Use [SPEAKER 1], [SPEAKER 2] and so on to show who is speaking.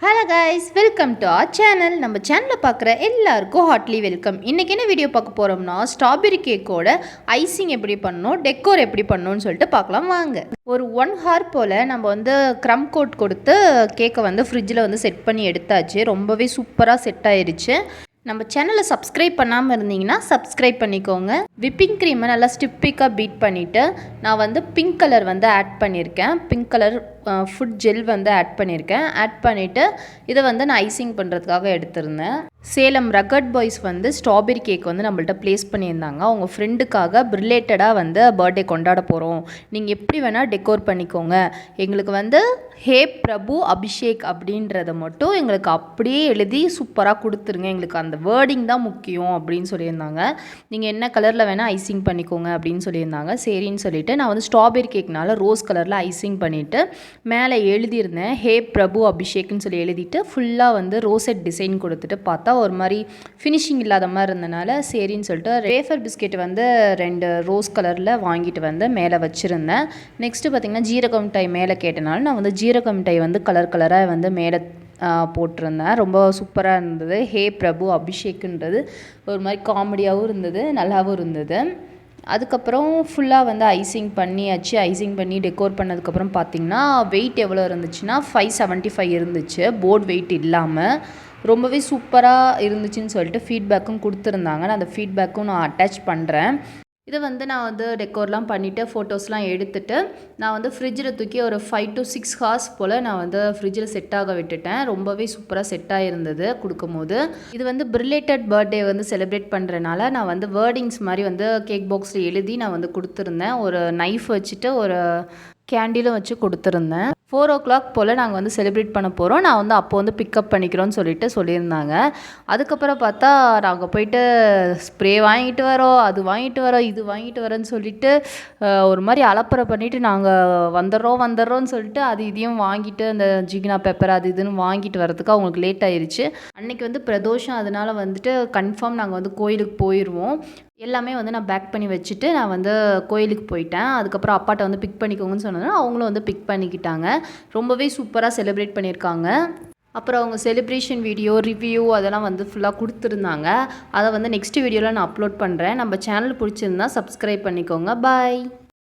[SPEAKER 1] Hello guys, welcome to our channel. நம்ம சேனலை பார்க்குற எல்லாருக்கும் ஹார்ட்லி வெல்கம். இன்றைக்கி என்ன வீடியோ பார்க்க போகிறோம்னா, ஸ்ட்ராபெரி கேக்கோட ஐசிங் எப்படி பண்ணணும், டெக்கோர் எப்படி பண்ணணும்னு சொல்லிட்டு பார்க்கலாம் வாங்க. ஒரு 1 ஹவர் போல் நம்ம க்ரம் கோட் கொடுத்து கேக்கை ஃப்ரிட்ஜில் செட் பண்ணி எடுத்தாச்சு. ரொம்பவே சூப்பராக செட் ஆயிடுச்சு. நம்ம சேனலை சப்ஸ்கிரைப் பண்ணாமல் இருந்தீங்கன்னா சப்ஸ்கிரைப் பண்ணிக்கோங்க. விப்பிங் க்ரீமை நல்லா ஸ்டிப்பிக்காக பீட் பண்ணிவிட்டு நான் பிங்க் கலர் ஆட் பண்ணியிருக்கேன். Pink colour food gel add பண்ணியிருக்கேன். ஆட் பண்ணிவிட்டு இதை நான் ஐசிங் பண்ணுறதுக்காக எடுத்திருந்தேன். Salem rugged boys strawberry cake நம்மள்ட்ட ப்ளேஸ் பண்ணியிருந்தாங்க. அவங்க ஃப்ரெண்டுக்காக ரிலேட்டடாக பர்த்டே கொண்டாட போகிறோம், நீங்கள் எப்படி வேணால் டெக்கோர் பண்ணிக்கோங்க, எங்களுக்கு ஹே பிரபு அபிஷேக் அப்படின்றத மட்டும் எங்களுக்கு அப்படியே எழுதி சூப்பராக கொடுத்துருங்க, எங்களுக்கு அந்த வேர்டிங் தான் முக்கியம் அப்படின்னு சொல்லியிருந்தாங்க. நீங்கள் என்ன கலரில் வேணால் ஐசிங் பண்ணிக்கோங்க அப்படின்னு சொல்லியிருந்தாங்க. சரின்னு சொல்லிவிட்டு நான் ஸ்ட்ராபெரி கேக்னால ரோஸ் கலரில் ஐசிங் பண்ணிவிட்டு மேலே எழுதியிருந்தேன் ஹே பிரபு அபிஷேக்னு சொல்லி எழுதிட்டு ஃபுல்லாக ரோசெட் டிசைன் கொடுத்துட்டு பார்த்தா ஒரு மாதிரி ஃபினிஷிங் இல்லாத மாதிரி இருந்தனால சரின்னு சொல்லிட்டு வேஃபர் பிஸ்கெட் 2 ரோஸ் கலரில் வாங்கிட்டு மேலே வச்சுருந்தேன். நெக்ஸ்ட்டு பார்த்திங்கன்னா ஜீரகம் மிட்டாய் மேலே கேட்டனால நான் ஜீரகம் மிட்டாய் கலர் கலராக மேலே போட்டிருந்தேன். ரொம்ப சூப்பராக இருந்தது. ஹே பிரபு அபிஷேக்குன்றது ஒரு மாதிரி காமெடியாகவும் இருந்தது, நல்லாவும் இருந்தது. அதுக்கப்புறம் ஃபுல்லாக ஐசிங் பண்ணியாச்சு. ஐசிங் பண்ணி டெக்கோர் பண்ணதுக்கப்புறம் பார்த்திங்கன்னா வெயிட் எவ்வளோ இருந்துச்சுன்னா 575 இருந்துச்சு, போர்டு வெயிட் இல்லாமல். ரொம்பவே சூப்பராக இருந்துச்சுன்னு சொல்லிட்டு ஃபீட்பேக்கும் கொடுத்துருந்தாங்க. நான் அந்த ஃபீட்பேக்கும் நான் அட்டாச் பண்ணுறேன். இதை நான் டெக்கோர்லாம் பண்ணிவிட்டு ஃபோட்டோஸ்லாம் எடுத்துகிட்டு நான் ஃப்ரிட்ஜில் தூக்கி ஒரு 5 to 6 ஹார்ஸ் போல் நான் ஃப்ரிட்ஜில் செட் ஆக விட்டுட்டேன். ரொம்பவே சூப்பராக செட் ஆகிருந்தது கொடுக்கும்போது. இது பிரிலேட்டட் பர்த்டே செலிப்ரேட் பண்ணுறனால நான் வேர்டிங்ஸ் மாதிரி கேக் பாக்ஸில் எழுதி நான் கொடுத்துருந்தேன். ஒரு நைஃப் வச்சுட்டு ஒரு கேண்டிலும் வச்சு கொடுத்துருந்தேன். 4 o'clock போல் நாங்கள் செலிப்ரேட் பண்ண போகிறோம், நான் அப்போ பிக்கப் பண்ணிக்கிறோன்னு சொல்லியிருந்தாங்க. அதுக்கப்புறம் பார்த்தா நாங்கள் போயிட்டு ஸ்ப்ரே வாங்கிட்டு வரோம், அது வாங்கிட்டு வரோம், இது வாங்கிட்டு வரோன்னு சொல்லிட்டு ஒரு மாதிரி அலப்பறை பண்ணிவிட்டு நாங்கள் வந்துடுறோன்னு சொல்லிட்டு அது இதையும் வாங்கிட்டு அந்த ஜிகினா பெப்பர் அது இதுன்னு வாங்கிட்டு வரதுக்கு அவங்களுக்கு லேட் ஆயிடுச்சு. அன்றைக்கி பிரதோஷம், அதனால் கன்ஃபார்ம் நாங்கள் கோயிலுக்கு போயிடுவோம். எல்லாமே நான் பேக் பண்ணி வச்சுட்டு நான் கோயிலுக்கு போயிட்டேன். அதுக்கப்புறம் அப்பாட்ட பிக் பண்ணிக்கோங்கன்னு சொன்னதுனால அவங்களும் பிக் பண்ணிக்கிட்டாங்க. ரொம்பவே சூப்பராக செலிப்ரேட் பண்ணியிருக்காங்க. அப்புறம் அவங்க செலிப்ரேஷன் வீடியோ ரிவ்யூ அதெல்லாம் ஃபுல்லாக கொடுத்துருந்தாங்க. அதை நெக்ஸ்ட் வீடியோவில் நான் அப்லோட் பண்ணுறேன். நம்ம சேனல் பிடிச்சிருந்தா சப்ஸ்கிரைப் பண்ணிக்கோங்க. பாய்.